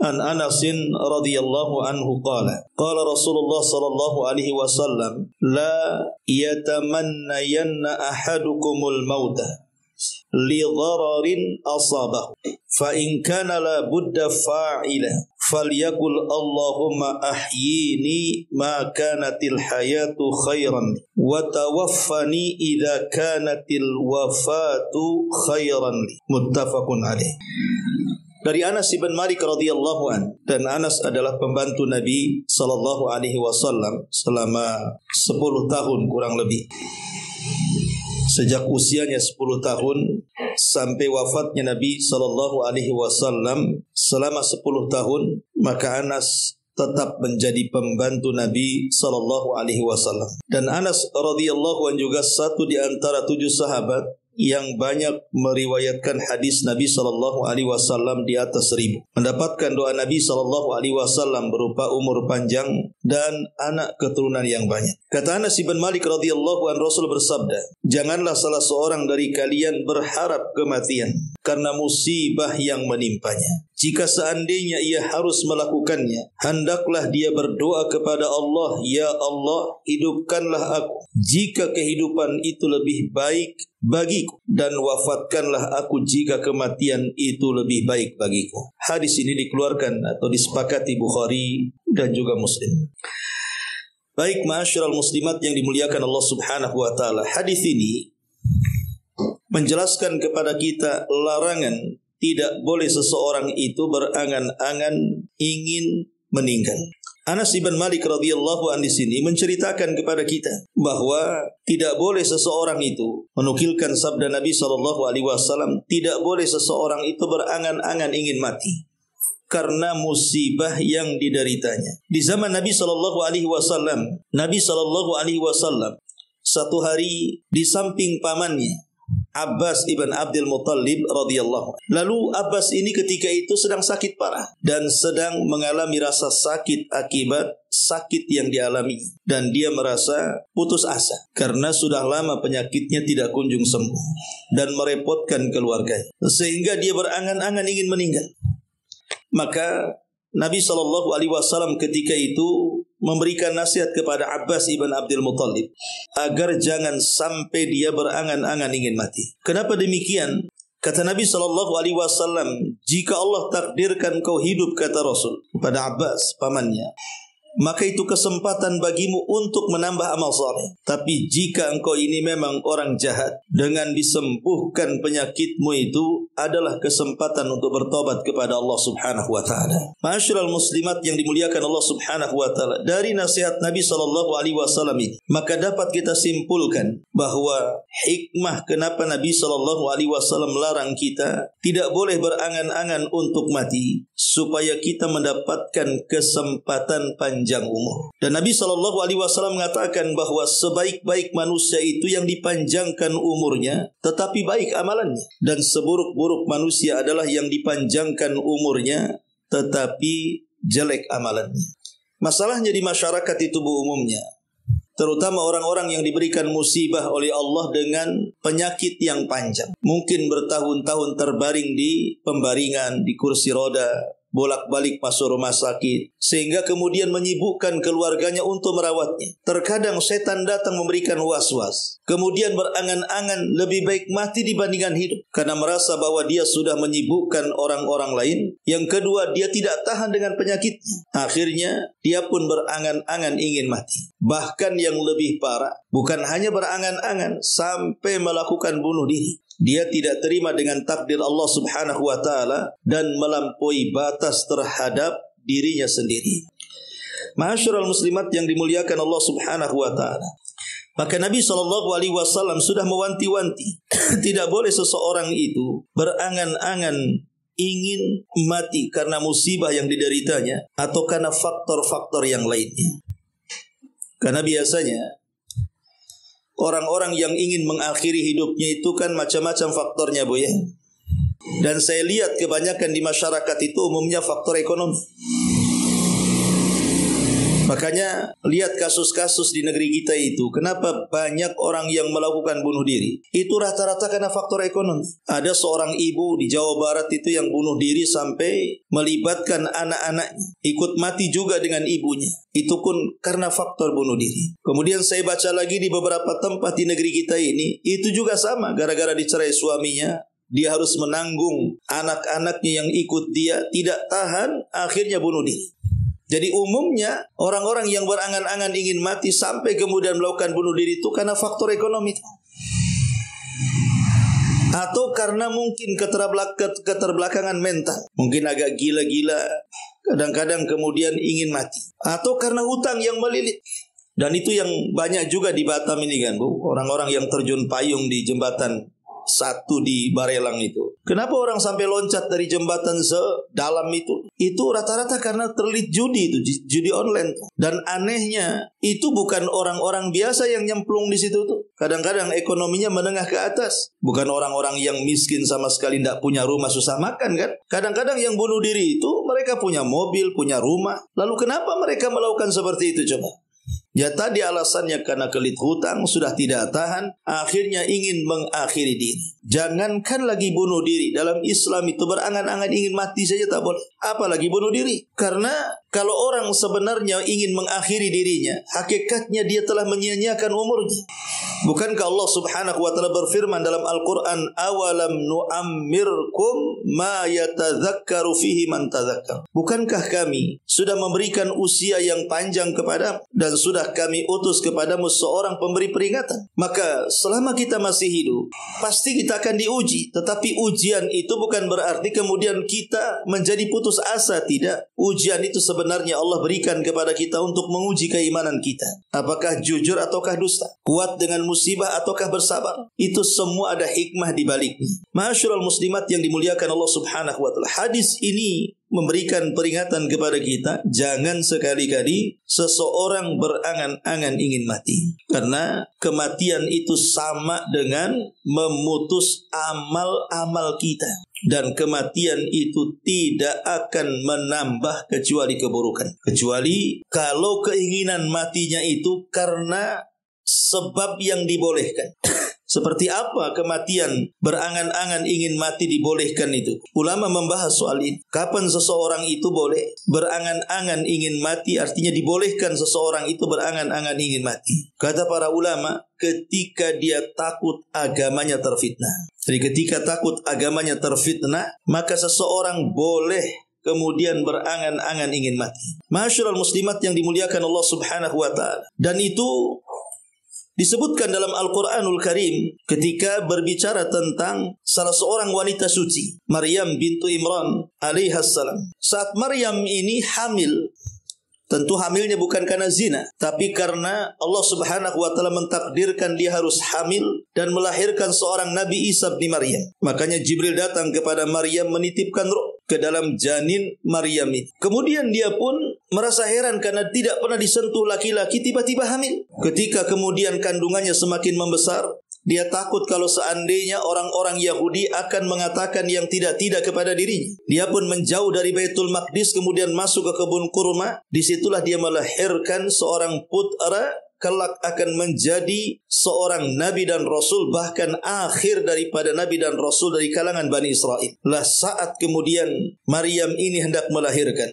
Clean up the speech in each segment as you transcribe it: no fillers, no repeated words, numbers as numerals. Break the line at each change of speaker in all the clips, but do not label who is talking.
An Anas radhiyallahu anhu qala Rasulullah sallallahu alaihi wasallam la yatamannayanna ahadukumul mauta li dhararin asabahu fa in kana la budda fa'ila falyakul Allahumma ahyini ma kanatil hayatu khairan wa tawaffani idza kanatil wafatu khairan. Muttafaqun alaih. Dari Anas bin Malik radhiyallahu an, dan Anas adalah pembantu Nabi sallallahu alaihi wasallam selama 10 tahun kurang lebih. Sejak usianya 10 tahun sampai wafatnya Nabi sallallahu alaihi wasallam selama 10 tahun, maka Anas tetap menjadi pembantu Nabi sallallahu alaihi wasallam. Dan Anas radhiyallahu an juga satu di antara 7 sahabat yang banyak meriwayatkan hadis Nabi sallallahu alaihi wasallam di atas 1000. Mendapatkan doa Nabi sallallahu alaihi wasallam berupa umur panjang dan anak keturunan yang banyak. Kata Anas bin Malik radhiyallahu an, Rasul bersabda, "Janganlah salah seorang dari kalian berharap kematian karena musibah yang menimpanya. Jika seandainya ia harus melakukannya, hendaklah dia berdoa kepada Allah, ya Allah, hidupkanlah aku jika kehidupan itu lebih baik bagiku, dan wafatkanlah aku jika kematian itu lebih baik bagiku." Hadis ini dikeluarkan atau disepakati Bukhari dan juga Muslim. Baik, ma'asyiral muslimat yang dimuliakan Allah Subhanahu wa taala. Hadis ini menjelaskan kepada kita larangan tidak boleh seseorang itu berangan-angan ingin meninggal. Anas bin Malik radhiyallahu anhu di sini menceritakan kepada kita bahwa tidak boleh seseorang itu, menukilkan sabda Nabi sallallahu alaihi wasallam, tidak boleh seseorang itu berangan-angan ingin mati karena musibah yang dideritanya. Di zaman Nabi sallallahu alaihi wasallam, satu hari di samping pamannya Abbas ibn Abdul Muttalib radhiyallahu anhu. Lalu Abbas ini ketika itu sedang sakit parah dan sedang mengalami rasa sakit akibat sakit yang dialami, dan dia merasa putus asa karena sudah lama penyakitnya tidak kunjung sembuh dan merepotkan keluarganya, sehingga dia berangan-angan ingin meninggal. Maka Nabi SAW ketika itu memberikan nasihat kepada Abbas ibn Abdul Muttalib agar jangan sampai dia berangan-angan ingin mati. Kenapa demikian? Kata Nabi SAW, jika Allah takdirkan kau hidup, kata Rasul kepada Abbas pamannya, maka itu kesempatan bagimu untuk menambah amal saleh. Tapi jika engkau ini memang orang jahat, dengan disembuhkan penyakitmu itu adalah kesempatan untuk bertobat kepada Allah Subhanahu wa taala. Ma'asyiral muslimat yang dimuliakan Allah Subhanahu wa taala, dari nasihat Nabi sallallahu alaihi wasallam ini, maka dapat kita simpulkan bahwa hikmah kenapa Nabi sallallahu alaihi wasallam melarang kita tidak boleh berangan-angan untuk mati, supaya kita mendapatkan kesempatan panjang umur. Dan Nabi SAW mengatakan bahwa sebaik-baik manusia itu yang dipanjangkan umurnya tetapi baik amalannya, dan seburuk-buruk manusia adalah yang dipanjangkan umurnya tetapi jelek amalannya. Masalahnya di masyarakat itu umumnya, terutama orang-orang yang diberikan musibah oleh Allah dengan penyakit yang panjang, mungkin bertahun-tahun terbaring di pembaringan, di kursi roda, bolak-balik masuk rumah sakit, sehingga kemudian menyibukkan keluarganya untuk merawatnya. Terkadang setan datang memberikan was-was, kemudian berangan-angan lebih baik mati dibandingkan hidup, karena merasa bahwa dia sudah menyibukkan orang-orang lain. Yang kedua, dia tidak tahan dengan penyakitnya, akhirnya dia pun berangan-angan ingin mati. Bahkan yang lebih parah, bukan hanya berangan-angan, sampai melakukan bunuh diri. Dia tidak terima dengan takdir Allah Subhanahu wa taala dan melampaui batas terhadap dirinya sendiri. Ma'asyiral muslimat yang dimuliakan Allah Subhanahu wa taala, maka Nabi SAW sudah mewanti-wanti tidak boleh seseorang itu berangan-angan ingin mati karena musibah yang dideritanya atau karena faktor-faktor yang lainnya. Karena biasanya orang-orang yang ingin mengakhiri hidupnya itu kan macam-macam faktornya, Bu, ya. Dan saya lihat kebanyakan di masyarakat itu umumnya faktor ekonomi. Makanya lihat kasus-kasus di negeri kita itu, kenapa banyak orang yang melakukan bunuh diri? Itu rata-rata karena faktor ekonomi. Ada seorang ibu di Jawa Barat itu yang bunuh diri sampai melibatkan anak-anaknya, ikut mati juga dengan ibunya. Itu pun karena faktor bunuh diri. Kemudian saya baca lagi di beberapa tempat di negeri kita ini, itu juga sama, gara-gara dicerai suaminya, dia harus menanggung anak-anaknya yang ikut dia, tidak tahan, akhirnya bunuh diri. Jadi umumnya orang-orang yang berangan-angan ingin mati sampai kemudian melakukan bunuh diri itu karena faktor ekonomi. Atau karena mungkin keterbelakangan mental. Mungkin agak gila-gila, kadang-kadang kemudian ingin mati. Atau karena hutang yang melilit. Dan itu yang banyak juga di Batam ini kan, Bu. Orang-orang yang terjun payung di jembatan 1 di Barelang itu. Kenapa orang sampai loncat dari jembatan sedalam itu? Itu rata-rata karena terlilit judi itu, judi online. Dan anehnya, itu bukan orang-orang biasa yang nyemplung di situ tuh. Kadang-kadang ekonominya menengah ke atas. Bukan orang-orang yang miskin sama sekali tidak punya rumah, susah makan kan. Kadang-kadang yang bunuh diri itu mereka punya mobil, punya rumah. Lalu kenapa mereka melakukan seperti itu coba? Ya tadi alasannya karena kelit hutang, sudah tidak tahan, akhirnya ingin mengakhiri diri. Jangankan lagi bunuh diri, dalam Islam itu berangan-angan ingin mati saja tak boleh. Apalagi bunuh diri. Karena kalau orang sebenarnya ingin mengakhiri dirinya, hakikatnya dia telah menyia-nyiakan umurnya. Bukankah Allah Subhanahu wa taala berfirman dalam Al-Qur'an, "Awalam nu'ammirkum ma yatadzakkaru fihi man tadzakkar." Bukankah kami sudah memberikan usia yang panjang kepadamu dan sudah kami utus kepadamu seorang pemberi peringatan? Maka selama kita masih hidup, pasti kita akan diuji. Tetapi ujian itu bukan berarti kemudian kita menjadi putus asa. Tidak. Ujian itu sebenarnya Allah berikan kepada kita untuk menguji keimanan kita. Apakah jujur ataukah dusta? Kuat dengan musibah ataukah bersabar? Itu semua ada hikmah di baliknya. Ma'asyiral muslimat yang dimuliakan Allah Subhanahu wa taala. Hadis ini memberikan peringatan kepada kita, jangan sekali-kali seseorang berangan-angan ingin mati. Karena kematian itu sama dengan memutus amal-amal kita. Dan kematian itu tidak akan menambah kecuali keburukan. Kecuali kalau keinginan matinya itu karena sebab yang dibolehkan. Seperti apa kematian berangan-angan ingin mati dibolehkan itu? Ulama membahas soal ini. Kapan seseorang itu boleh berangan-angan ingin mati, artinya dibolehkan seseorang itu berangan-angan ingin mati. Kata para ulama, ketika dia takut agamanya terfitnah. Jadi ketika takut agamanya terfitnah, maka seseorang boleh kemudian berangan-angan ingin mati. Ma'asyiral muslimat yang dimuliakan Allah Subhanahu wa taala. Dan itu disebutkan dalam Al-Quranul Karim ketika berbicara tentang salah seorang wanita suci, Maryam bintu Imran alaihassalam. Saat Maryam ini hamil, tentu hamilnya bukan karena zina, tapi karena Allah Subhanahu wa taala mentakdirkan dia harus hamil dan melahirkan seorang Nabi Isa bin Maryam. Makanya Jibril datang kepada Maryam menitipkan ruh ke dalam janin Maryam ini. Kemudian dia pun merasa heran karena tidak pernah disentuh laki-laki, tiba-tiba hamil. Ketika kemudian kandungannya semakin membesar, dia takut kalau seandainya orang-orang Yahudi akan mengatakan yang tidak-tidak kepada dirinya. Dia pun menjauh dari Baitul Maqdis, kemudian masuk ke kebun kurma. Disitulah dia melahirkan seorang putra, kelak akan menjadi seorang Nabi dan Rasul, bahkan akhir daripada Nabi dan Rasul dari kalangan Bani Israel. Lah saat kemudian Maryam ini hendak melahirkan,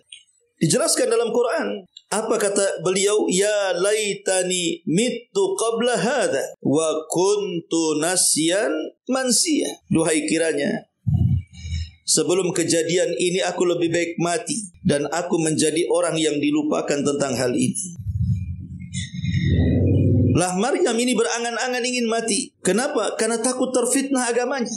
dijelaskan dalam Quran, apa kata beliau? Ya laitani mittu qabla hadha wa kuntu nasyan mansiya. Duhai kiranya sebelum kejadian ini aku lebih baik mati dan aku menjadi orang yang dilupakan tentang hal ini. Lah Maryam ini berangan-angan ingin mati. Kenapa? Karena takut terfitnah agamanya.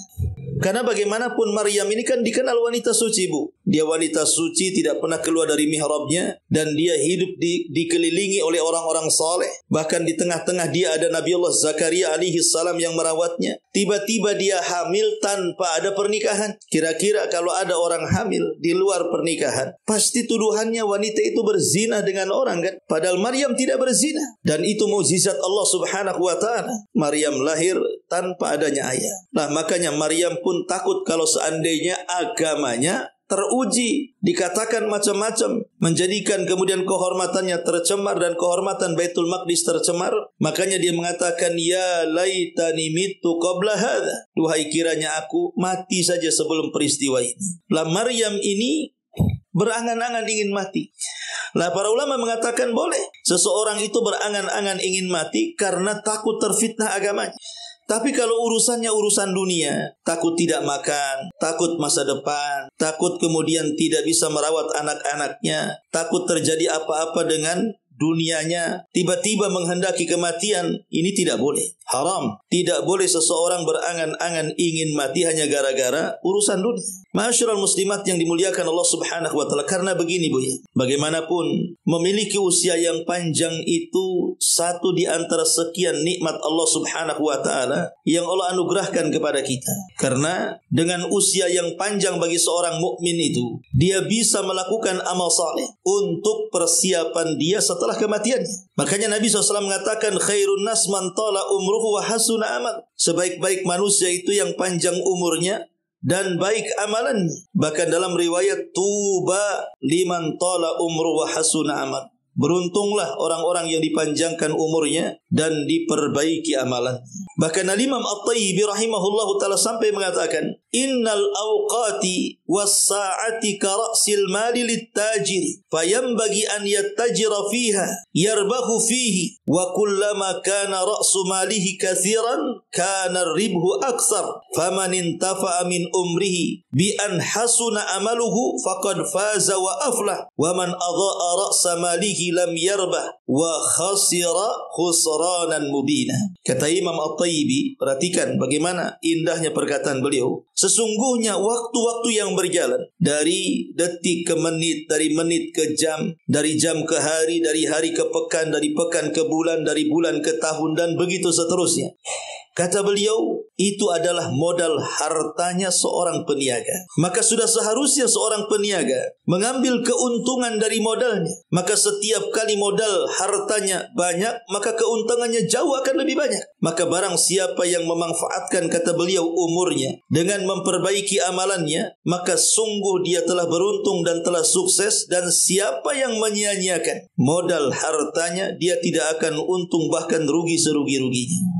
Karena bagaimanapun Maryam ini kan dikenal wanita suci, Bu. Dia wanita suci, tidak pernah keluar dari mihrabnya, dan dia hidup dikelilingi oleh orang-orang saleh. Bahkan di tengah-tengah dia ada Nabi Allah Zakaria alaihi salam yang merawatnya. Tiba-tiba dia hamil tanpa ada pernikahan. Kira-kira kalau ada orang hamil di luar pernikahan, pasti tuduhannya wanita itu berzina dengan orang kan? Padahal Maryam tidak berzina. Dan itu mukjizat Allah Subhanahu wa taala. Maryam lahir tanpa adanya ayah. Nah, makanya Maryam pun takut kalau seandainya agamanya teruji, dikatakan macam-macam, menjadikan kemudian kehormatannya tercemar dan kehormatan Baitul Maqdis tercemar. Makanya dia mengatakan, ya laitani mittu qabla hadha. Duhai kiranya aku mati saja sebelum peristiwa ini. Lah Maryam ini berangan-angan ingin mati. Lah para ulama mengatakan boleh seseorang itu berangan-angan ingin mati karena takut terfitnah agamanya. Tapi kalau urusannya urusan dunia, takut tidak makan, takut masa depan, takut kemudian tidak bisa merawat anak-anaknya, takut terjadi apa-apa dengan dunianya, tiba-tiba menghendaki kematian, ini tidak boleh. Haram. Tidak boleh seseorang berangan-angan ingin mati hanya gara-gara urusan dunia. Ma'asyiral muslimat yang dimuliakan Allah Subhanahu wa taala, karena begini Bu ya. Bagaimanapun memiliki usia yang panjang itu satu di antara sekian nikmat Allah Subhanahu wa taala yang Allah anugerahkan kepada kita. Karena dengan usia yang panjang bagi seorang mukmin itu, dia bisa melakukan amal saleh untuk persiapan dia setelah kematiannya. Makanya Nabi SAW mengatakan, khairun nas man tala umruhu wa hasuna amal. Sebaik-baik manusia itu yang panjang umurnya dan baik amalannya. Bahkan dalam riwayat, tuba liman tala umruhu wa hasuna amal. Beruntunglah orang-orang yang dipanjangkan umurnya dan diperbaiki amalan. Bahkan Al-Imam At-Tayyib rahimahullahu ta'ala sampai mengatakan, innal awqati was-sa'ati ka ra'sil mali lit-tajiri fayambagi an yattajira fiha yarbahu fihi wa kullama kana ra'su malihi kathiran kana ribhu aksar faman intafa'a min umrihi bi an hasuna amaluhu faqad faza wa aflah wa man adha'a ra'sa malihi lam yarbah wa khasira khusranan mubina. Kata Imam At-Tayyibi, perhatikan bagaimana indahnya perkataan beliau. Sesungguhnya waktu-waktu yang berjalan dari detik ke menit, dari menit ke jam, dari jam ke hari, dari hari ke pekan, dari pekan ke bulan, dari bulan ke tahun, dan begitu seterusnya. Kata beliau, itu adalah modal hartanya seorang peniaga. Maka sudah seharusnya seorang peniaga mengambil keuntungan dari modalnya. Maka setiap kali modal hartanya banyak, maka keuntungannya jauh akan lebih banyak. Maka barang siapa yang memanfaatkan, kata beliau, umurnya dengan memperbaiki amalannya, maka sungguh dia telah beruntung dan telah sukses. Dan siapa yang menyia-nyiakan modal hartanya, dia tidak akan untung, bahkan rugi serugi-ruginya.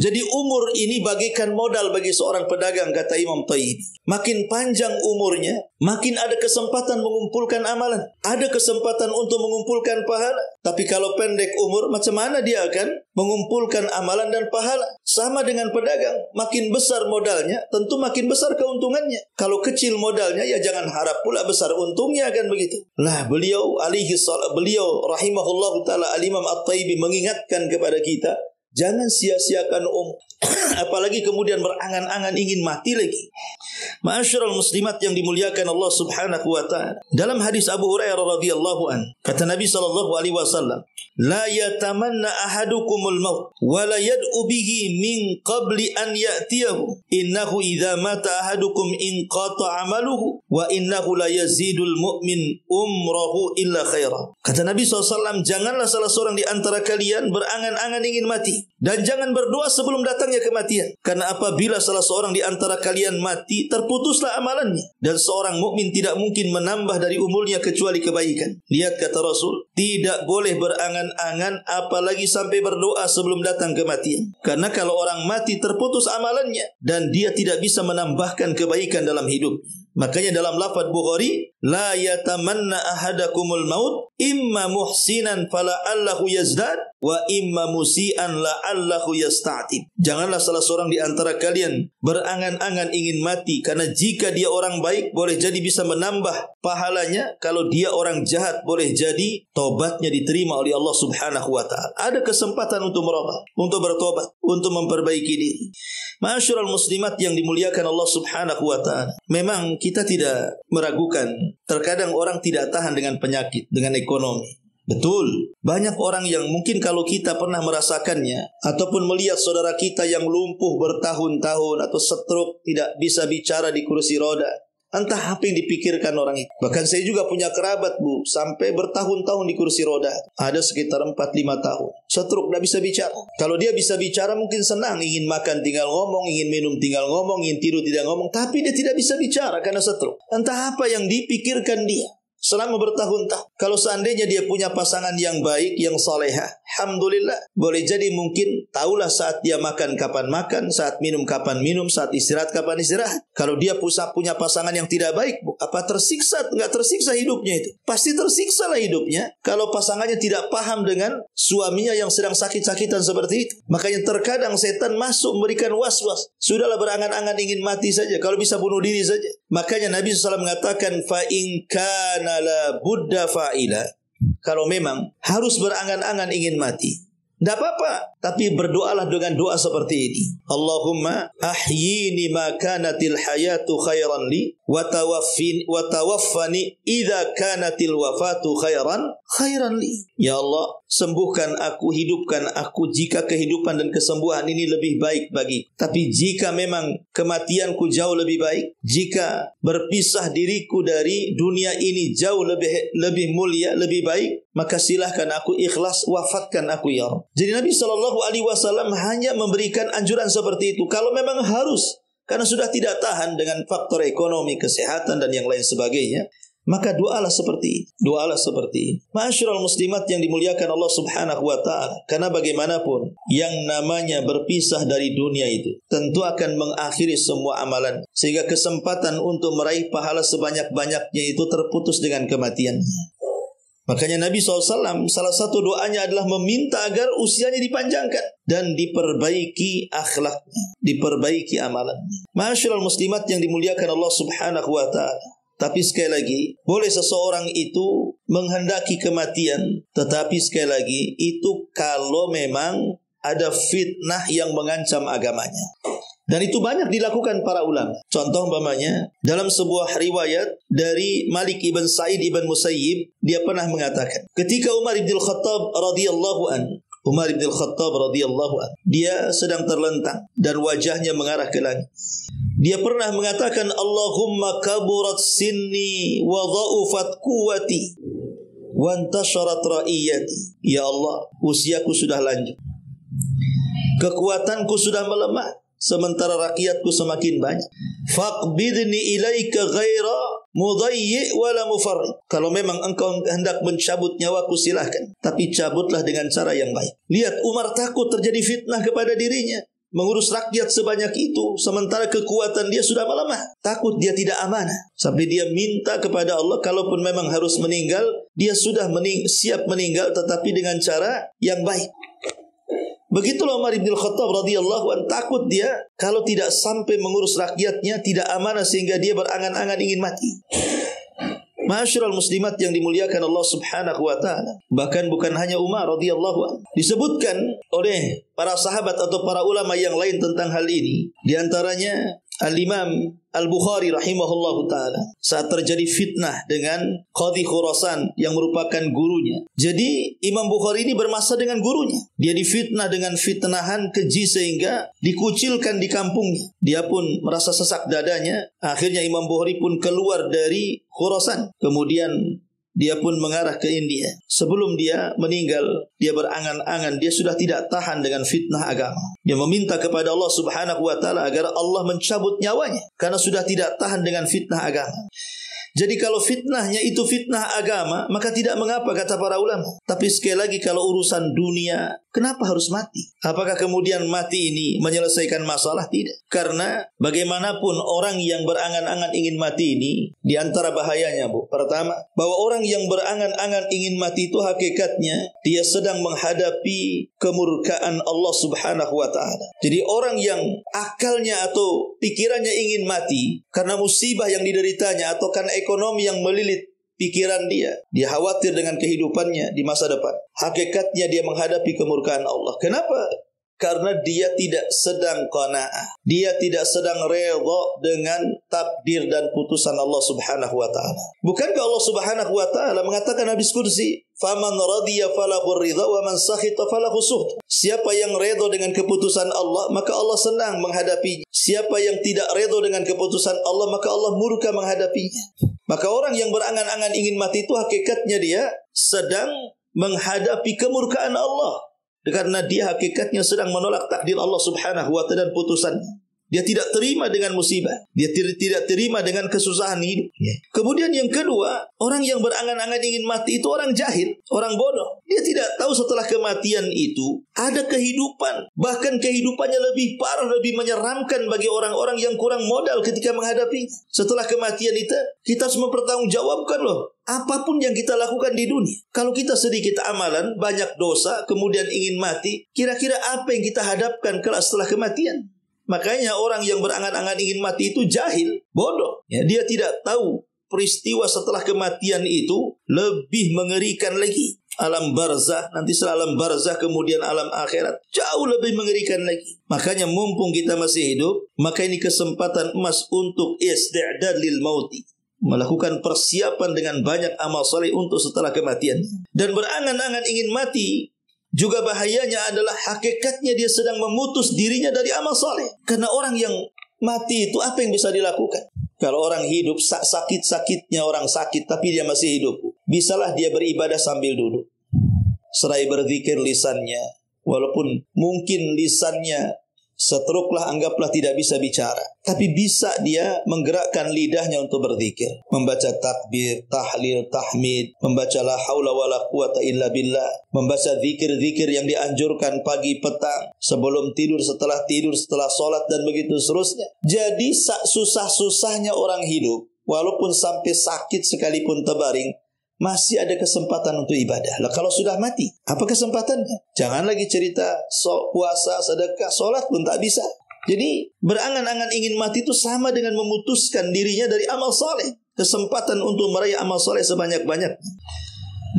Jadi umur ini bagaikan modal bagi seorang pedagang, kata Imam Tayyib. Makin panjang umurnya, makin ada kesempatan mengumpulkan amalan. Ada kesempatan untuk mengumpulkan pahala. Tapi kalau pendek umur, macam mana dia akan mengumpulkan amalan dan pahala? Sama dengan pedagang. Makin besar modalnya, tentu makin besar keuntungannya. Kalau kecil modalnya, ya jangan harap pula besar untungnya, kan begitu. Lah beliau rahimahullahu ta'ala, Al-Imam At-Tayyib mengingatkan kepada kita, jangan sia-siakan apalagi kemudian berangan-angan ingin mati lagi. Ma'asyiral muslimat yang dimuliakan Allah Subhanahu wa ta'ala. Dalam hadis Abu Hurairah radhiyallahu an, kata Nabi sallallahu alaihi wasallam, la yatamanna ahadukumul maut wa la yad'u bihi min qabli an ya'tiyahu. Innahu idza mata ahadukum inqata 'amaluhu wa innahu la yazidul mu'min umrahu illa khaira. Kata Nabi SAW, janganlah salah seorang di antara kalian berangan-angan ingin mati, dan jangan berdoa sebelum datangnya kematian. Karena apabila salah seorang di antara kalian mati, terputuslah amalannya. Dan seorang mukmin tidak mungkin menambah dari umurnya kecuali kebaikan. Lihat kata Rasul, tidak boleh berangan-angan apalagi sampai berdoa sebelum datang kematian. Karena kalau orang mati terputus amalannya dan dia tidak bisa menambahkan kebaikan dalam hidupnya. Makanya dalam lafaz Bukhari, la yatamanna ahadakumul maut imma muhsinan fala'allahu yazdad wa imma musian la'allahu yasta'tib. Janganlah salah seorang di antara kalian berangan-angan ingin mati, karena jika dia orang baik boleh jadi bisa menambah pahalanya, kalau dia orang jahat boleh jadi tobatnya diterima oleh Allah Subhanahu wa ta'ala. Ada kesempatan untuk merubah, untuk bertobat, untuk memperbaiki diri. Ma'asyiral muslimat yang dimuliakan Allah Subhanahu wa ta'ala. Memang kita tidak meragukan, terkadang orang tidak tahan dengan penyakit, dengan ekonomi. Betul, banyak orang yang mungkin kalau kita pernah merasakannya, ataupun melihat saudara kita yang lumpuh bertahun-tahun, atau stroke, tidak bisa bicara di kursi roda, Entah apa yang dipikirkan orang itu. Bahkan saya juga punya kerabat, Bu, sampai bertahun-tahun di kursi roda. Ada sekitar 4-5 tahun. Stroke, tidak bisa bicara. Kalau dia bisa bicara mungkin senang. Ingin makan tinggal ngomong, ingin minum tinggal ngomong, ingin tidur tidak ngomong. Tapi dia tidak bisa bicara karena stroke. Entah apa yang dipikirkan dia selama bertahun-tahun. Kalau seandainya dia punya pasangan yang baik, yang salehah, alhamdulillah. Boleh jadi mungkin tahulah saat dia makan kapan makan, saat minum kapan minum, saat istirahat kapan istirahat. Kalau dia punya pasangan yang tidak baik, apa tersiksa? Enggak tersiksa hidupnya itu. Pasti tersiksa lah hidupnya kalau pasangannya tidak paham dengan suaminya yang sedang sakit-sakitan seperti itu. Makanya terkadang setan masuk memberikan was-was. Sudahlah, berangan-angan ingin mati saja. Kalau bisa bunuh diri saja. Makanya Nabi SAW mengatakan, fa in kana la budda fa'ila. Kalau memang harus berangan-angan ingin mati, tidak apa-apa, tapi berdoalah dengan doa seperti ini. Allahumma ahyini ma kanatil hayatu khairan li wa tawaffani idza kanatil wafatu khairan li. Ya Allah, sembuhkan aku, hidupkan aku jika kehidupan dan kesembuhan ini lebih baik bagi. Tapi jika memang kematianku jauh lebih baik, jika berpisah diriku dari dunia ini jauh lebih mulia, lebih baik, maka silahkan aku, ikhlas, wafatkan aku ya Allah. Jadi Nabi SAW hanya memberikan anjuran seperti itu. Kalau memang harus, karena sudah tidak tahan dengan faktor ekonomi, kesehatan dan yang lain sebagainya, maka doalah seperti ini. Doalah seperti ini. Ma'asyiral muslimat yang dimuliakan Allah Subhanahu wa taala. Karena bagaimanapun yang namanya berpisah dari dunia itu tentu akan mengakhiri semua amalan, sehingga kesempatan untuk meraih pahala sebanyak-banyaknya itu terputus dengan kematiannya. Makanya Nabi SAW salah satu doanya adalah meminta agar usianya dipanjangkan dan diperbaiki akhlaknya, diperbaiki amalannya. Ma'asyiral muslimat yang dimuliakan Allah Subhanahu wa taala. Tapi sekali lagi, boleh seseorang itu menghendaki kematian, tetapi sekali lagi itu kalau memang ada fitnah yang mengancam agamanya. Dan itu banyak dilakukan para ulama. Contoh umpamanya dalam sebuah riwayat dari Malik ibn Sa'id ibn Musayyib, dia pernah mengatakan, ketika Umar ibn Khattab radhiyallahu an, dia sedang terlentang dan wajahnya mengarah ke langit. Dia pernah mengatakan, Allahumma kaburat sinni wa dha'ufat quwwati wa intasharat ra'iyati. Ya Allah, usiaku sudah lanjut, kekuatanku sudah melemah, sementara rakyatku semakin banyak. Faqbidni ilaika ghaira mudayyi wala mufarrid. Kalau memang engkau hendak mencabut nyawaku silahkan, tapi cabutlah dengan cara yang baik. Lihat, Umar takut terjadi fitnah kepada dirinya. Mengurus rakyat sebanyak itu, sementara kekuatan dia sudah melemah. Takut dia tidak amanah. Sampai dia minta kepada Allah, kalaupun memang harus meninggal, dia sudah siap meninggal, tetapi dengan cara yang baik. Begitulah Umar bin Khattab radhiyallahu an, takut dia kalau tidak sampai mengurus rakyatnya tidak amanah sehingga dia berangan-angan ingin mati. Ma'asyiral muslimat yang dimuliakan Allah Subhanahu wa taala. Bahkan bukan hanya Umar radhiyallahu an, disebutkan oleh para sahabat atau para ulama yang lain tentang hal ini. Di antaranya Al-Imam Al-Bukhari rahimahullahu ta'ala, saat terjadi fitnah dengan Qadhi Khurasan yang merupakan gurunya. Jadi Imam Bukhari ini bermasa dengan gurunya. Dia difitnah dengan fitnahan keji sehingga dikucilkan di kampungnya. Dia pun merasa sesak dadanya. Akhirnya Imam Bukhari pun keluar dari Khurasan. Kemudian dia pun mengarah ke India. Sebelum dia meninggal, dia berangan-angan, dia sudah tidak tahan dengan fitnah agama. Dia meminta kepada Allah Subhanahu wa taala agar Allah mencabut nyawanya karena sudah tidak tahan dengan fitnah agama. Jadi kalau fitnahnya itu fitnah agama, maka tidak mengapa kata para ulama. Tapi sekali lagi kalau urusan dunia, kenapa harus mati? Apakah kemudian mati ini menyelesaikan masalah? Tidak. Karena bagaimanapun orang yang berangan-angan ingin mati ini, di antara bahayanya, Bu. Pertama, bahwa orang yang berangan-angan ingin mati itu hakikatnya dia sedang menghadapi kemurkaan Allah Subhanahu wa taala. Jadi orang yang akalnya atau pikirannya ingin mati karena musibah yang dideritanya atau karena ekonomi yang melilit pikiran dia khawatir dengan kehidupannya di masa depan. Hakikatnya dia menghadapi kemurkaan Allah. Kenapa? Karena dia tidak sedang qanaah. Dia tidak sedang redha dengan takdir dan putusan Allah Subhanahu wa taala. Bukankah Allah Subhanahu wa taala mengatakan hadis qudsi, Faman radiya falahu ridha wa man sakhita falahu sukhط. Siapa yang redha dengan keputusan Allah, maka Allah senang menghadapinya. Siapa yang tidak redha dengan keputusan Allah, maka Allah murka menghadapinya. Maka orang yang berangan-angan ingin mati itu hakikatnya dia sedang menghadapi kemurkaan Allah. Karena dia hakikatnya sedang menolak takdir Allah Subhanahu wa ta'ala dan putusannya. Dia tidak terima dengan musibah. Dia tidak terima dengan kesusahan hidup. Kemudian yang kedua, orang yang berangan-angan ingin mati itu orang jahil, orang bodoh. Dia tidak tahu setelah kematian itu ada kehidupan. Bahkan kehidupannya lebih parah, lebih menyeramkan bagi orang-orang yang kurang modal ketika menghadapinya. Setelah kematian itu, kita harus mempertanggungjawabkan loh. Apapun yang kita lakukan di dunia. Kalau kita sedikit amalan, banyak dosa, kemudian ingin mati, kira-kira apa yang kita hadapkan kelak setelah kematian? Makanya orang yang berangan-angan ingin mati itu jahil, bodoh. Ya, dia tidak tahu peristiwa setelah kematian itu lebih mengerikan lagi. Alam barzah, nanti setelah alam barzah kemudian alam akhirat, jauh lebih mengerikan lagi. Makanya mumpung kita masih hidup, maka ini kesempatan emas untuk isti'dad lil mauti. Melakukan persiapan dengan banyak amal saleh untuk setelah kematian. Dan berangan-angan ingin mati juga bahayanya adalah hakikatnya dia sedang memutus dirinya dari amal saleh. Karena orang yang mati itu apa yang bisa dilakukan? Kalau orang hidup sakit-sakitnya orang sakit tapi dia masih hidup, bisalah dia beribadah sambil duduk. Serai berzikir lisannya, walaupun mungkin lisannya setruklah, anggaplah tidak bisa bicara, tapi bisa dia menggerakkan lidahnya untuk berzikir, membaca takbir, tahlil, tahmid, membaca la haula wala quwata illa billah, membaca zikir-zikir yang dianjurkan pagi, petang, sebelum tidur, setelah sholat, dan begitu seterusnya. Jadi susah-susahnya orang hidup, walaupun sampai sakit sekalipun terbaring, masih ada kesempatan untuk ibadah. Lah kalau sudah mati, apa kesempatannya? Jangan lagi cerita puasa, sedekah, sholat pun tak bisa. Jadi berangan-angan ingin mati itu sama dengan memutuskan dirinya dari amal saleh. Kesempatan untuk meraih amal saleh sebanyak-banyaknya.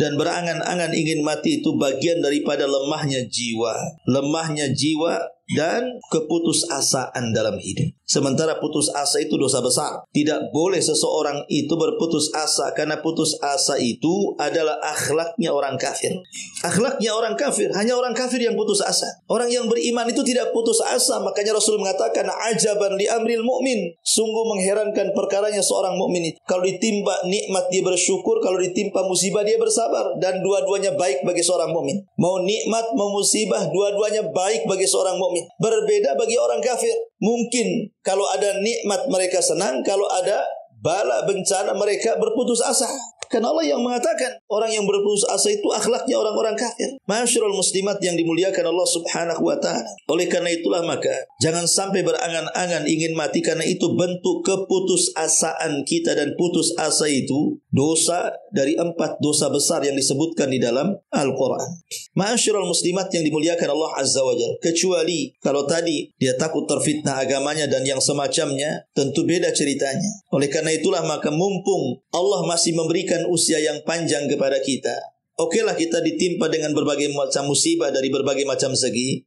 Dan berangan-angan ingin mati itu bagian daripada lemahnya jiwa. Lemahnya jiwa dan keputusasaan dalam hidup. Sementara putus asa itu dosa besar. Tidak boleh seseorang itu berputus asa, karena putus asa itu adalah akhlaknya orang kafir. Akhlaknya orang kafir, hanya orang kafir yang putus asa. Orang yang beriman itu tidak putus asa. Makanya Rasul mengatakan, ajaban li amril mu'min. Sungguh mengherankan perkaranya seorang mukmin itu. Kalau ditimpa nikmat dia bersyukur, kalau ditimpa musibah dia bersabar. Dan dua-duanya baik bagi seorang mukmin. Mau nikmat, mau musibah, dua-duanya baik bagi seorang mukmin. Berbeda bagi orang kafir. Mungkin kalau ada nikmat mereka senang, kalau ada bala bencana mereka berputus asa. Karena Allah yang mengatakan orang yang berputus asa itu akhlaknya orang-orang kafir. Ma'asyiral muslimat yang dimuliakan Allah Subhanahu wa ta'ala. Oleh karena itulah maka jangan sampai berangan-angan ingin mati, karena itu bentuk keputusasaan kita, dan putus asa itu dosa dari 4 dosa besar yang disebutkan di dalam Al-Quran. Ma'asyiral muslimat yang dimuliakan Allah Azza wa Jalla. Kecuali kalau tadi dia takut terfitnah agamanya dan yang semacamnya, tentu beda ceritanya. Oleh karena itulah maka mumpung Allah masih memberikan usia yang panjang kepada kita, okelah kita ditimpa dengan berbagai macam musibah dari berbagai macam segi,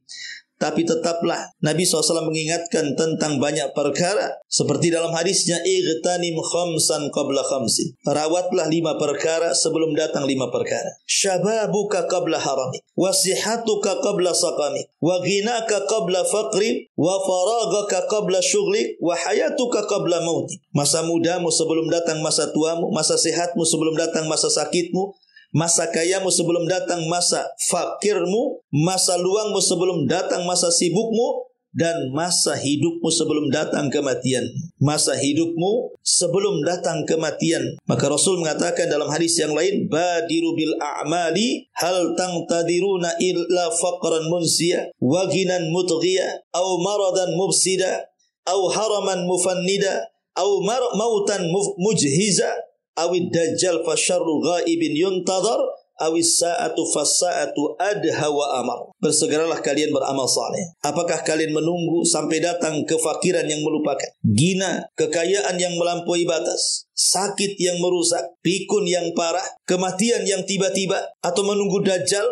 tapi tetaplah Nabi SAW mengingatkan tentang banyak perkara, seperti dalam hadisnya, igtanim khamsan qabla khamsin. Rawatlah 5 perkara sebelum datang 5 perkara. Syababuka qabla haramik, wasihatuka qabla saqamik, wa ghinaka qabla faqrik, wa faragaka qabla syughlik, wa hayatuka qabla mautik. Masa mudamu sebelum datang masa tuamu, masa sehatmu sebelum datang masa sakitmu, masa kayamu sebelum datang masa fakirmu, masa luangmu sebelum datang masa sibukmu, dan masa hidupmu sebelum datang kematian. Masa hidupmu sebelum datang kematian. Maka Rasul mengatakan dalam hadis yang lain, badiru bil a'mali hal tangtadiruna illa faqran munsiya, wa ghinan mutghiya, au maradan mufsida, au haraman mufannida, au mautan mujhiza, awid dajjal fasyarru ghaibin yuntadhar, awis sa'atu fassa'atu adha wa amar. Bersegeralah kalian beramal saleh. Apakah kalian menunggu sampai datang kefakiran yang melupakan, gina, kekayaan yang melampaui batas, sakit yang merusak, pikun yang parah, kematian yang tiba-tiba, atau menunggu dajjal,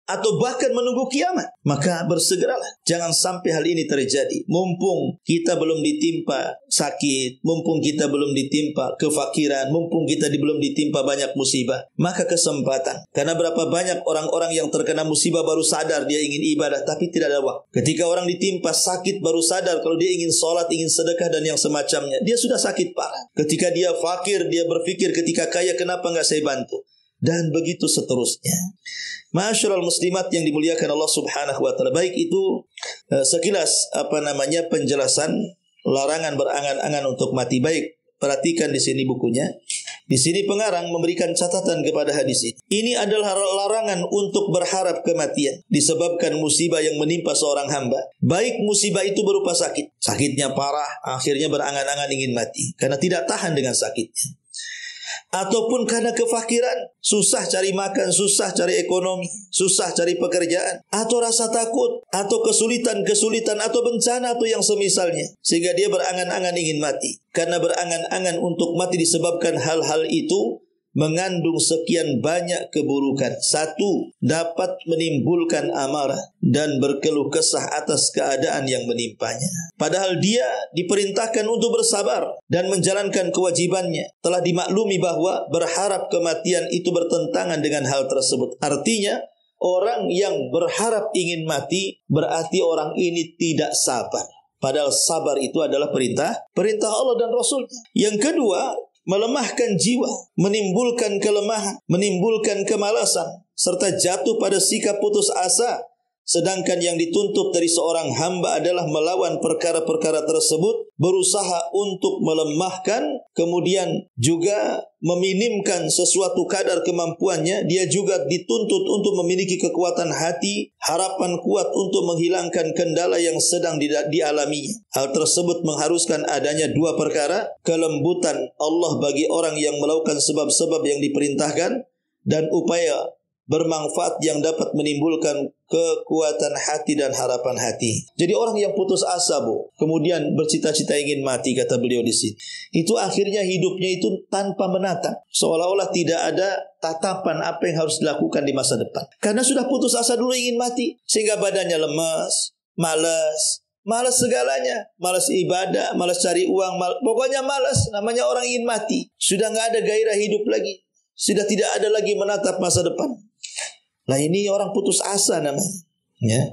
atau bahkan menunggu kiamat. Maka bersegeralah, jangan sampai hal ini terjadi. Mumpung kita belum ditimpa sakit, mumpung kita belum ditimpa kefakiran, mumpung kita belum ditimpa banyak musibah, maka kesempatan. Karena berapa banyak orang-orang yang terkena musibah baru sadar dia ingin ibadah tapi tidak ada waktu. Ketika orang ditimpa sakit baru sadar kalau dia ingin sholat, ingin sedekah dan yang semacamnya. Dia sudah sakit parah. Ketika dia fakir, dia berpikir ketika kaya kenapa enggak saya bantu? Dan begitu seterusnya. Ma'asyiral muslimat yang dimuliakan Allah Subhanahu wa taala, baik itu sekilas penjelasan larangan berangan-angan untuk mati. Baik, perhatikan di sini bukunya. Di sini pengarang memberikan catatan kepada hadis ini. Ini adalah larangan untuk berharap kematian disebabkan musibah yang menimpa seorang hamba. Baik musibah itu berupa sakit, sakitnya parah, akhirnya berangan-angan ingin mati karena tidak tahan dengan sakitnya. Ataupun karena kefakiran, susah cari makan, susah cari ekonomi, susah cari pekerjaan, atau rasa takut, atau kesulitan, atau bencana, atau yang semisalnya, sehingga dia berangan-angan ingin mati. Karena berangan-angan untuk mati disebabkan hal-hal itu mengandung sekian banyak keburukan. Satu, dapat menimbulkan amarah dan berkeluh kesah atas keadaan yang menimpanya. Padahal dia diperintahkan untuk bersabar dan menjalankan kewajibannya. Telah dimaklumi bahwa berharap kematian itu bertentangan dengan hal tersebut. Artinya, orang yang berharap ingin mati berarti orang ini tidak sabar. Padahal sabar itu adalah perintah Allah dan Rasulnya. Yang kedua, melemahkan jiwa, menimbulkan kelemahan, menimbulkan kemalasan, serta jatuh pada sikap putus asa. Sedangkan yang dituntut dari seorang hamba adalah melawan perkara-perkara tersebut, berusaha untuk melemahkan, kemudian juga meminimkan sesuatu kadar kemampuannya. Dia juga dituntut untuk memiliki kekuatan hati, harapan kuat untuk menghilangkan kendala yang sedang dialaminya. Hal tersebut mengharuskan adanya dua perkara: kelembutan Allah bagi orang yang melakukan sebab-sebab yang diperintahkan, dan upaya bermanfaat yang dapat menimbulkan kekuatan hati dan harapan hati. Jadi orang yang putus asa, kemudian bercita-cita ingin mati, kata beliau di sini, itu akhirnya hidupnya itu tanpa menatap, seolah-olah tidak ada tatapan apa yang harus dilakukan di masa depan. Karena sudah putus asa dulu ingin mati, sehingga badannya lemas, malas segalanya, malas ibadah, malas cari uang, pokoknya malas. Namanya orang ingin mati, sudah nggak ada gairah hidup lagi, sudah tidak ada lagi menatap masa depan. Nah, ini orang putus asa namanya. Ya.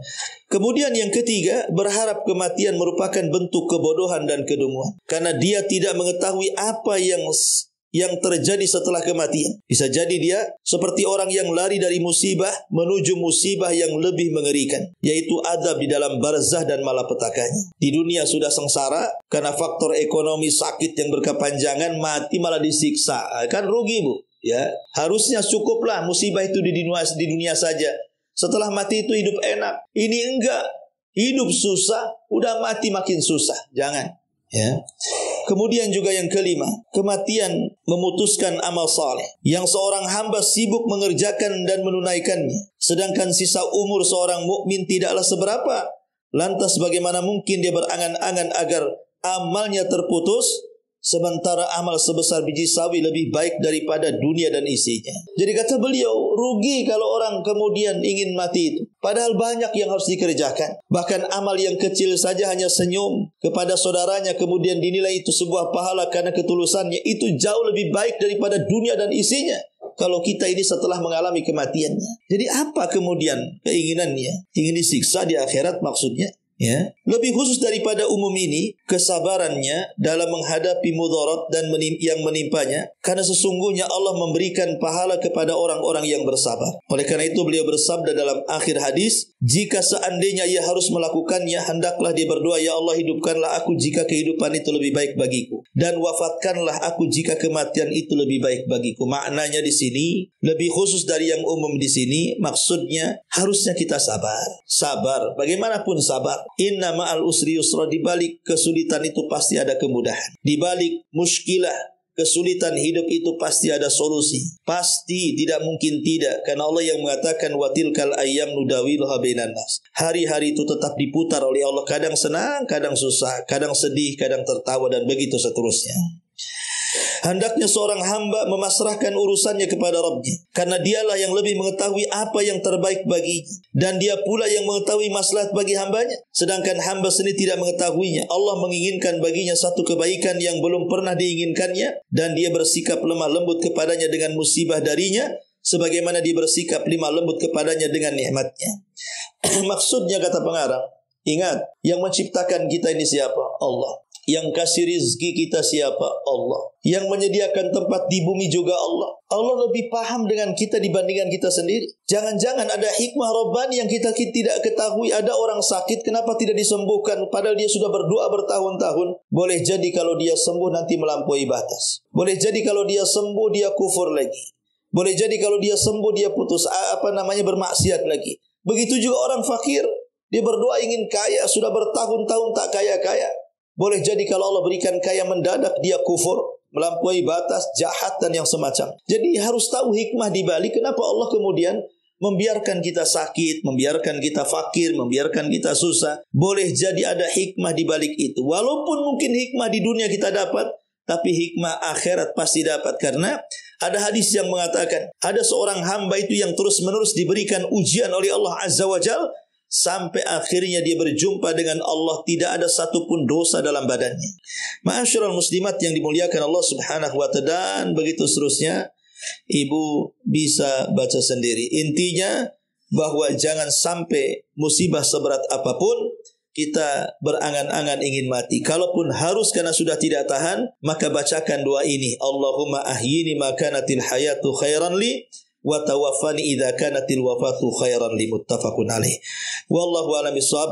Kemudian yang ketiga, berharap kematian merupakan bentuk kebodohan dan kedunguan. Karena dia tidak mengetahui apa yang terjadi setelah kematian. Bisa jadi dia seperti orang yang lari dari musibah menuju musibah yang lebih mengerikan, yaitu adab di dalam barzah dan malapetakanya. Di dunia sudah sengsara karena faktor ekonomi, sakit yang berkepanjangan, mati malah disiksa. Kan rugi, Ya, harusnya cukuplah musibah itu di dunia saja. Setelah mati itu hidup enak. Ini enggak, hidup susah, udah mati makin susah. Jangan, ya. Kemudian juga yang kelima, kematian memutuskan amal saleh yang seorang hamba sibuk mengerjakan dan menunaikannya. Sedangkan sisa umur seorang mukmin tidaklah seberapa. Lantas bagaimana mungkin dia berangan-angan agar amalnya terputus, sementara amal sebesar biji sawi lebih baik daripada dunia dan isinya. Jadi kata beliau, rugi kalau orang kemudian ingin mati itu. Padahal banyak yang harus dikerjakan. Bahkan amal yang kecil saja, hanya senyum kepada saudaranya kemudian dinilai itu sebuah pahala karena ketulusannya, itu jauh lebih baik daripada dunia dan isinya. Kalau kita ini setelah mengalami kematiannya. Jadi apa kemudian keinginannya? Ingin disiksa di akhirat maksudnya? Ya, lebih khusus daripada umum ini, kesabarannya dalam menghadapi mudarat dan yang menimpanya, karena sesungguhnya Allah memberikan pahala kepada orang-orang yang bersabar. Oleh karena itu beliau bersabda dalam akhir hadis, jika seandainya ia harus melakukannya, hendaklah dia berdoa, ya Allah, hidupkanlah aku jika kehidupan itu lebih baik bagiku, dan wafatkanlah aku jika kematian itu lebih baik bagiku. Maknanya di sini lebih khusus dari yang umum di sini, maksudnya harusnya kita sabar. Sabar, bagaimanapun sabar. Inna ma'al usri yusra, di balik kesulitan itu pasti ada kemudahan. Di balik muskilah, kesulitan hidup itu pasti ada solusi. Pasti, tidak mungkin tidak. Karena Allah yang mengatakan wa tilkal ayyam nudawiluha bainan nas. Hari-hari itu tetap diputar oleh Allah. Kadang senang, kadang susah, kadang sedih, kadang tertawa, dan begitu seterusnya. Hendaknya seorang hamba memasrahkan urusannya kepada Rabbnya, karena dialah yang lebih mengetahui apa yang terbaik baginya, dan dia pula yang mengetahui maslahat bagi hambanya. Sedangkan hamba sendiri tidak mengetahuinya. Allah menginginkan baginya satu kebaikan yang belum pernah diinginkannya, dan dia bersikap lemah lembut kepadanya dengan musibah darinya, sebagaimana dia bersikap lemah lembut kepadanya dengan nikmatnya. Maksudnya, kata pengarang, ingat, yang menciptakan kita ini siapa? Allah. Yang kasih rizki kita siapa? Allah. Yang menyediakan tempat di bumi juga Allah. Allah lebih paham dengan kita dibandingkan kita sendiri. Jangan-jangan ada hikmah Rabbani yang kita tidak ketahui. Ada orang sakit, kenapa tidak disembuhkan? Padahal dia sudah berdoa bertahun-tahun. Boleh jadi kalau dia sembuh nanti melampaui batas. Boleh jadi kalau dia sembuh dia kufur lagi. Boleh jadi kalau dia sembuh dia putus bermaksiat lagi. Begitu juga orang fakir. Dia berdoa ingin kaya, sudah bertahun-tahun tak kaya-kaya. Boleh jadi kalau Allah berikan kaya mendadak dia kufur, melampaui batas, jahat dan yang semacam. Jadi harus tahu hikmah di balik kenapa Allah kemudian membiarkan kita sakit, membiarkan kita fakir, membiarkan kita susah. Boleh jadi ada hikmah di balik itu. Walaupun mungkin hikmah di dunia kita dapat, tapi hikmah akhirat pasti dapat. Karena ada hadis yang mengatakan, ada seorang hamba itu yang terus-menerus diberikan ujian oleh Allah Azza wa Jalla, sampai akhirnya dia berjumpa dengan Allah, tidak ada satupun dosa dalam badannya. Ma'asyiral muslimat yang dimuliakan Allah Subhanahu wa ta'ala, dan begitu seterusnya. Ibu bisa baca sendiri. Intinya bahwa jangan sampai musibah seberat apapun kita berangan-angan ingin mati. Kalaupun harus karena sudah tidak tahan, maka bacakan doa ini. Allahumma ahyini ma kanatil hayatu khairan li wa tawaffani idza kanatil wafatu khairan li. Muttafaqun alaih. Wallahu a'lam bishawab.